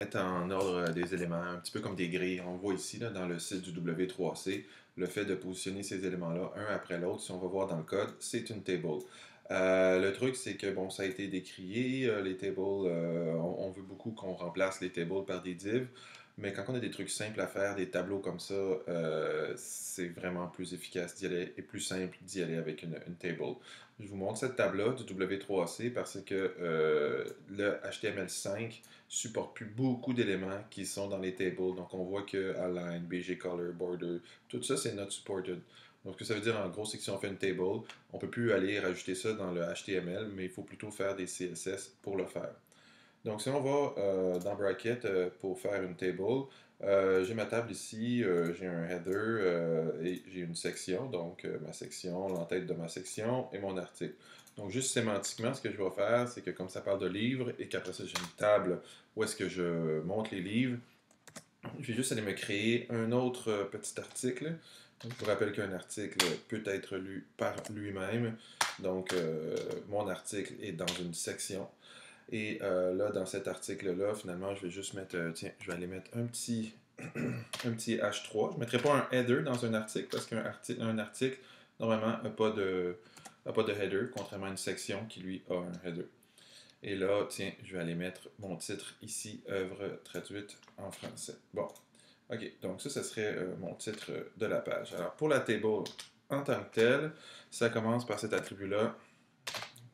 Mettre en ordre des éléments, un petit peu comme des grilles. On voit ici là, dans le site du W3C, le fait de positionner ces éléments-là un après l'autre, si on va voir dans le code, c'est une table. Le truc, c'est que bon, ça a été décrié, les tables, on veut beaucoup qu'on remplace les tables par des divs, mais quand on a des trucs simples à faire, des tableaux comme ça, c'est vraiment plus efficace d'y aller et plus simple d'y aller avec une table. Je vous montre cette table-là du W3C parce que le HTML5 supporte plus beaucoup d'éléments qui sont dans les tables. Donc, on voit que align, BG color, border, tout ça, c'est not supported. Donc, ce que ça veut dire, en gros, c'est que si on fait une table, on ne peut plus aller rajouter ça dans le HTML, mais il faut plutôt faire des CSS pour le faire. Donc, si on va dans Bracket pour faire une table, j'ai ma table ici, j'ai un header et j'ai une section, donc ma section, l'entête de ma section et mon article. Donc, juste sémantiquement, ce que je vais faire, c'est que comme ça parle de livres et qu'après ça, j'ai une table où est-ce que je monte les livres, je vais juste aller me créer un autre petit article. Donc, je vous rappelle qu'un article peut être lu par lui-même. Donc, mon article est dans une section. Et là, dans cet article-là, finalement, je vais juste mettre, tiens, je vais aller mettre un petit H3. Je ne mettrai pas un header dans un article parce un article, normalement, n'a pas de header, contrairement à une section qui, lui, a un header. Et là, tiens, je vais aller mettre mon titre ici, œuvre traduite en français. Bon, ok, donc ça serait mon titre de la page. Alors, pour la table en tant que telle, ça commence par cet attribut-là,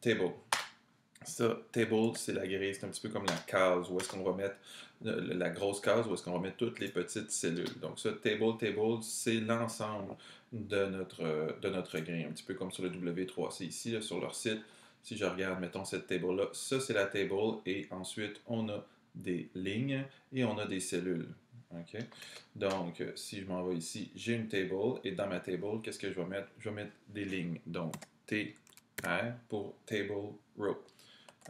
table. Ça, table, c'est la grille, c'est un petit peu comme la case, où est-ce qu'on va mettre la grosse case, où est-ce qu'on va mettre toutes les petites cellules. Donc ça, table, c'est l'ensemble de notre grille, un petit peu comme sur le W3C ici, là, sur leur site. Si je regarde, mettons cette table-là, ça c'est la table, et ensuite on a des lignes et on a des cellules. OK? Donc, si je m'en vais ici, j'ai une table, et dans ma table, qu'est-ce que je vais mettre? Je vais mettre des lignes. Donc, T, R pour table row.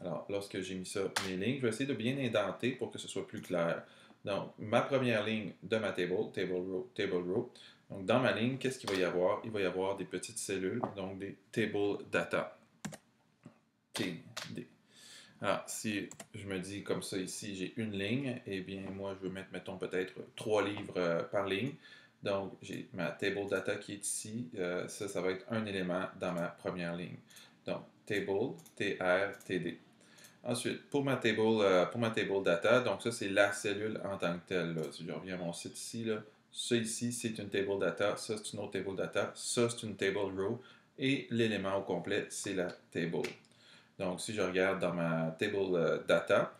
Alors, lorsque j'ai mis ça, mes lignes, je vais essayer de bien indenter pour que ce soit plus clair. Donc, ma première ligne de ma table, table row, table row. Donc, dans ma ligne, qu'est-ce qu'il va y avoir? Il va y avoir des petites cellules, donc des table data. TD. Alors, si je me dis comme ça ici, j'ai une ligne, eh bien, moi, je veux mettre, mettons, peut-être 3 livres par ligne. Donc, j'ai ma table data qui est ici. Ça va être un élément dans ma première ligne. Donc, table, TR, TD. Ensuite, pour ma table data, donc ça, c'est la cellule en tant que telle. Là. Si je reviens à mon site ici, là, ça ici, c'est une table data, ça, c'est une autre table data, ça, c'est une table row, et l'élément au complet, c'est la table. Donc, si je regarde dans ma table data,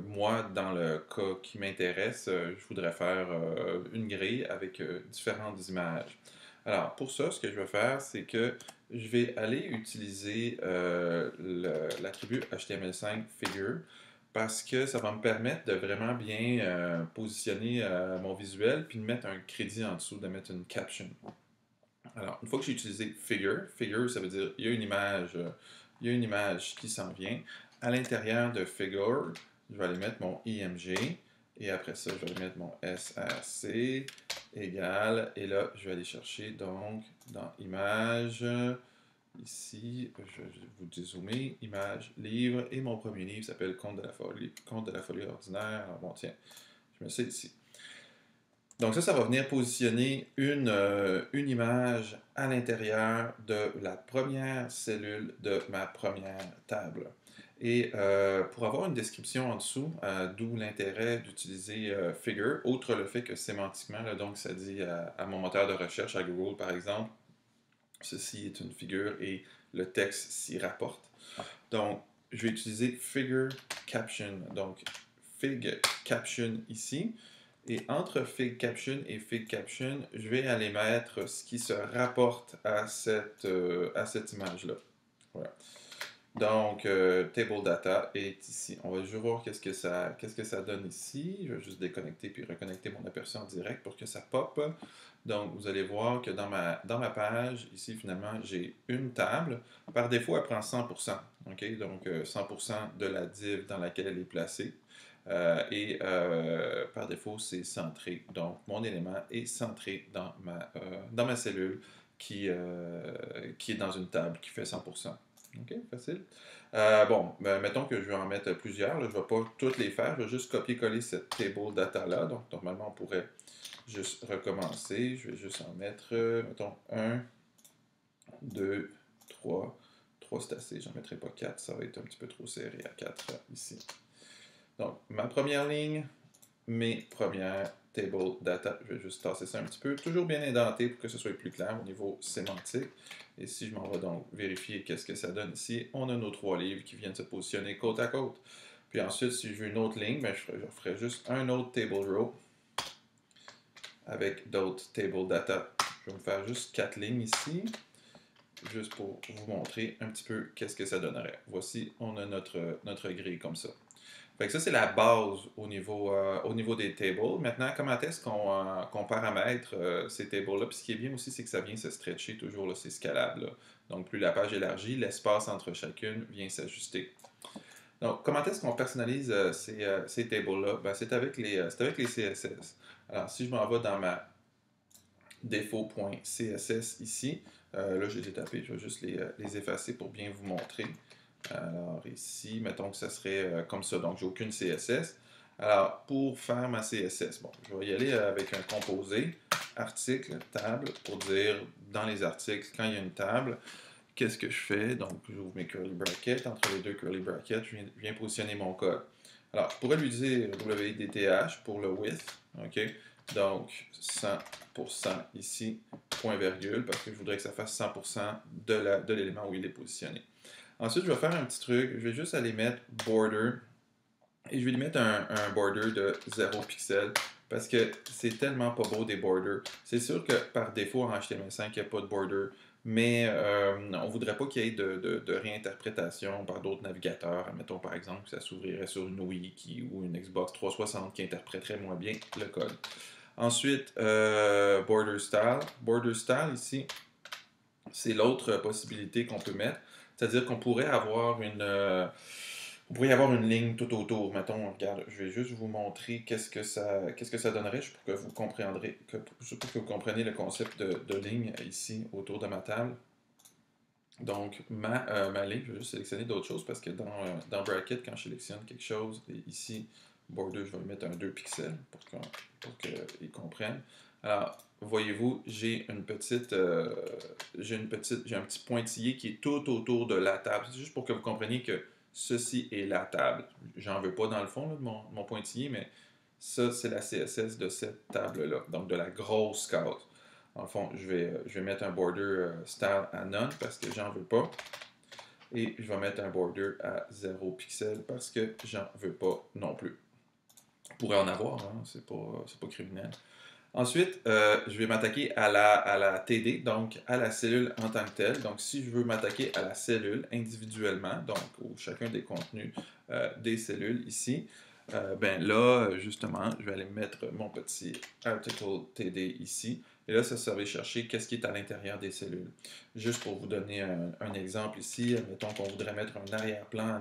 moi, dans le cas qui m'intéresse, je voudrais faire une grille avec différentes images. Alors, pour ça, ce que je vais faire, c'est que je vais aller utiliser l'attribut HTML5 figure parce que ça va me permettre de vraiment bien positionner mon visuel puis de mettre un crédit en dessous, de mettre une caption. Alors, une fois que j'ai utilisé figure, ça veut dire il y a une image qui s'en vient. À l'intérieur de figure, je vais aller mettre mon IMG et après ça, je vais aller mettre mon SAC égal. Et là, je vais aller chercher donc dans image, ici, je vais vous dézoomer, image, livre, et mon premier livre s'appelle Conte de la folie ordinaire. Alors, bon, tiens, je me sais ici. Donc ça va venir positionner une image à l'intérieur de la première cellule de ma première table. Et pour avoir une description en dessous, d'où l'intérêt d'utiliser Figure, outre le fait que sémantiquement, là, donc ça dit à mon moteur de recherche, à Google par exemple, ceci est une figure et le texte s'y rapporte. Donc, je vais utiliser Figure Caption. Donc, Fig Caption ici. Et entre Fig Caption et Fig Caption, je vais aller mettre ce qui se rapporte à cette image-là. Voilà. Donc, Table Data est ici. On va juste voir qu'est-ce que ça donne ici. Je vais juste déconnecter puis reconnecter mon aperçu en direct pour que ça pop. Donc, vous allez voir que dans ma page, ici, finalement, j'ai une table. Par défaut, elle prend 100%. Okay? Donc, 100% de la div dans laquelle elle est placée. Et par défaut, c'est centré. Donc, mon élément est centré dans ma cellule qui est dans une table qui fait 100%. OK, facile. Bon, ben, mettons que je vais en mettre plusieurs. Là, je ne vais pas toutes les faire. Je vais juste copier-coller cette table data-là. Donc, normalement, on pourrait juste recommencer. Je vais juste en mettre, mettons, un, 2, 3. 3 c'est assez. J'en mettrai pas 4. Ça va être un petit peu trop serré à 4 ici. Donc, ma première ligne, mes premières table data. Je vais juste tasser ça un petit peu. Toujours bien indenté pour que ce soit plus clair au niveau sémantique. Et si je m'en vais donc vérifier qu'est-ce que ça donne ici, on a nos 3 livres qui viennent se positionner côte à côte. Puis ensuite, si je veux une autre ligne, ben, je ferai juste un autre table row avec d'autres table data. Je vais me faire juste 4 lignes ici, juste pour vous montrer un petit peu qu'est-ce que ça donnerait. Voici, on a notre grille comme ça. Fait que ça, c'est la base au niveau des tables. Maintenant, comment est-ce qu'on paramètre ces tables-là? Puis ce qui est bien aussi, c'est que ça vient se stretcher toujours, là, c'est scalable. Là. Donc, plus la page élargit, l'espace entre chacune vient s'ajuster. Donc, comment est-ce qu'on personnalise ces tables-là? Ben, c'est avec les CSS. Alors, si je m'en vais dans ma défaut.css ici, là, j'ai tapé, je vais juste les effacer pour bien vous montrer. Alors ici, mettons que ça serait comme ça, donc j'ai aucune CSS. Alors, pour faire ma CSS, bon, je vais y aller avec un composé, article, table, pour dire dans les articles, quand il y a une table, qu'est-ce que je fais? Donc, j'ouvre mes curly brackets, entre les deux curly brackets, je viens positionner mon code. Alors, je pourrais lui dire WIDTH pour le width, ok? Donc, 100% ici, point virgule, parce que je voudrais que ça fasse 100% de l'élément où il est positionné. Ensuite, je vais faire un petit truc. Je vais juste aller mettre border. Et je vais lui mettre un border de 0 pixel. Parce que c'est tellement pas beau des borders. C'est sûr que par défaut en HTML5, il n'y a pas de border. Mais on ne voudrait pas qu'il y ait de réinterprétation par d'autres navigateurs. Admettons par exemple que ça s'ouvrirait sur une Wii ou une Xbox 360 qui interpréterait moins bien le code. Ensuite, border style. Border style ici, c'est l'autre possibilité qu'on peut mettre. C'est-à-dire qu'on pourrait avoir on pourrait y avoir une ligne tout autour. Mettons, regarde, je vais juste vous montrer qu'est-ce que ça donnerait pour que vous comprendrez, pour que vous compreniez le concept de ligne ici autour de ma table. Donc, ma ligne, je vais juste sélectionner d'autres choses parce que dans Bracket, quand je sélectionne quelque chose, et ici, border, je vais mettre un 2 pixels pour qu'ils comprennent. Alors, voyez-vous, j'ai un petit pointillé qui est tout autour de la table. C'est juste pour que vous compreniez que ceci est la table. J'en veux pas dans le fond là, de mon pointillé, mais ça, c'est la CSS de cette table-là, donc de la grosse case. Dans le fond, je vais mettre un border style à none parce que j'en veux pas. Et je vais mettre un border à 0 pixel parce que j'en veux pas non plus. On pourrait en avoir, hein, c'est pas criminel. Ensuite, je vais m'attaquer à la TD, donc à la cellule en tant que telle. Donc, si je veux m'attaquer à la cellule individuellement, donc chacun des contenus des cellules ici, ben là, justement, je vais aller mettre mon petit article TD ici. Et là, ça va chercher qu'est-ce qui est à l'intérieur des cellules. Juste pour vous donner un exemple ici, mettons qu'on voudrait mettre un arrière-plan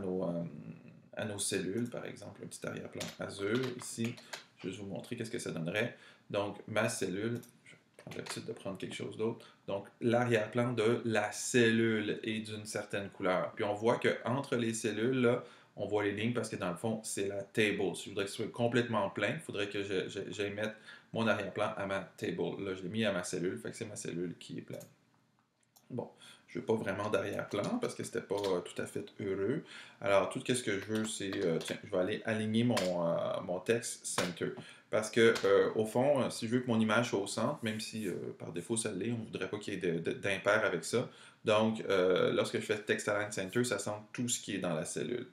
à nos cellules, par exemple, un petit arrière-plan Azure ici. Je vais vous montrer qu'est-ce que ça donnerait. Donc, ma cellule, je prends l'habitude de prendre quelque chose d'autre. Donc, l'arrière-plan de la cellule est d'une certaine couleur. Puis on voit qu'entre les cellules, là, on voit les lignes parce que dans le fond, c'est la table. Si je voudrais que ce soit complètement plein, il faudrait que j'aille mettre mon arrière-plan à ma table. Là, je l'ai mis à ma cellule, fait que c'est ma cellule qui est pleine. Bon, je veux pas vraiment d'arrière-plan parce que c'était pas tout à fait heureux. Alors, tout ce que je veux, c'est, tiens, je vais aller aligner mon texte center. Parce que, au fond, si je veux que mon image soit au centre, même si par défaut ça l'est, on ne voudrait pas qu'il y ait d'impair avec ça. Donc, lorsque je fais text align center, ça centre tout ce qui est dans la cellule.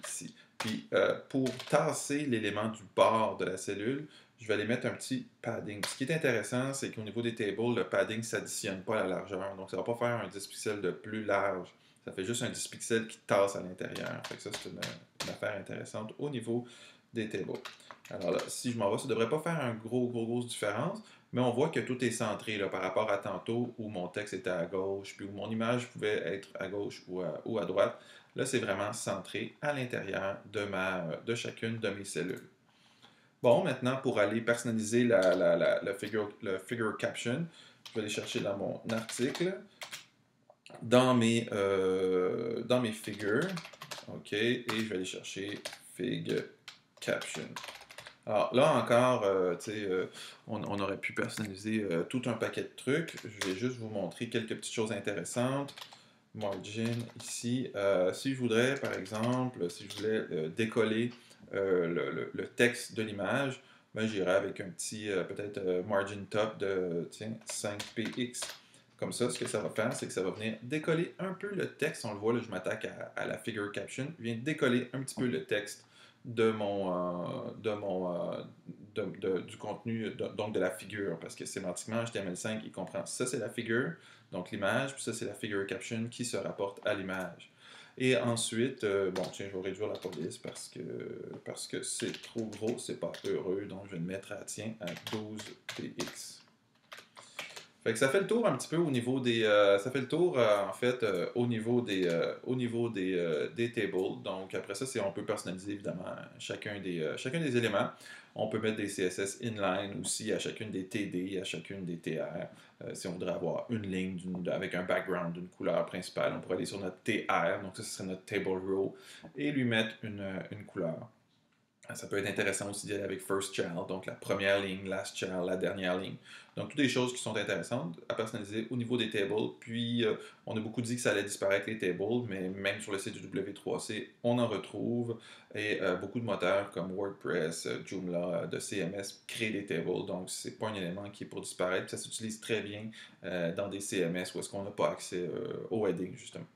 Ici. Puis, pour tasser l'élément du bord de la cellule, je vais aller mettre un petit padding. Ce qui est intéressant, c'est qu'au niveau des tables, le padding ne s'additionne pas à la largeur. Donc, ça ne va pas faire un 10 pixels de plus large. Ça fait juste un 10 pixels qui tasse à l'intérieur. Fait que ça, c'est une affaire intéressante au niveau des tables. Alors là, si je m'en vais, ça ne devrait pas faire une grosse différence, mais on voit que tout est centré là, par rapport à tantôt où mon texte était à gauche, puis où mon image pouvait être à gauche ou à droite. Là, c'est vraiment centré à l'intérieur de chacune de mes cellules. Bon, maintenant, pour aller personnaliser le figure caption, je vais aller chercher dans mon article. dans mes figures. OK, et je vais aller chercher Fig Caption. Alors là encore, on aurait pu personnaliser tout un paquet de trucs. Je vais juste vous montrer quelques petites choses intéressantes. Margin ici. Si je voudrais, par exemple, si je voulais décoller le texte de l'image, ben, j'irais avec un petit, peut-être, margin top de, tiens, 5px. Comme ça, ce que ça va faire, c'est que ça va venir décoller un peu le texte. On le voit, là, je m'attaque à la figure caption. Je viens décoller un petit peu le texte du contenu, donc de la figure, parce que sémantiquement, HTML5, il comprend ça, c'est la figure, donc l'image, puis ça, c'est la figure caption qui se rapporte à l'image. Et ensuite, bon, tiens, je vais réduire la police parce que c'est trop gros, c'est pas heureux, donc je vais le mettre à, tiens, à 12px. Fait que ça fait le tour un petit peu au niveau des. Ça fait le tour, en fait, au niveau des tables. Donc, après ça, on peut personnaliser évidemment chacun des éléments. On peut mettre des CSS inline aussi à chacune des TD, à chacune des TR. Si on voudrait avoir une ligne avec un background d'une couleur principale, on pourrait aller sur notre TR, donc ça, ce serait notre table row, et lui mettre une couleur. Ça peut être intéressant aussi d'y aller avec first child, donc la première ligne, last child, la dernière ligne. Donc, toutes des choses qui sont intéressantes à personnaliser au niveau des tables. Puis, on a beaucoup dit que ça allait disparaître les tables, mais même sur le site du W3C, on en retrouve. Et beaucoup de moteurs comme WordPress, Joomla, de CMS créent des tables. Donc, c'est pas un élément qui est pour disparaître. Ça s'utilise très bien dans des CMS où est-ce qu'on n'a pas accès au heading, justement.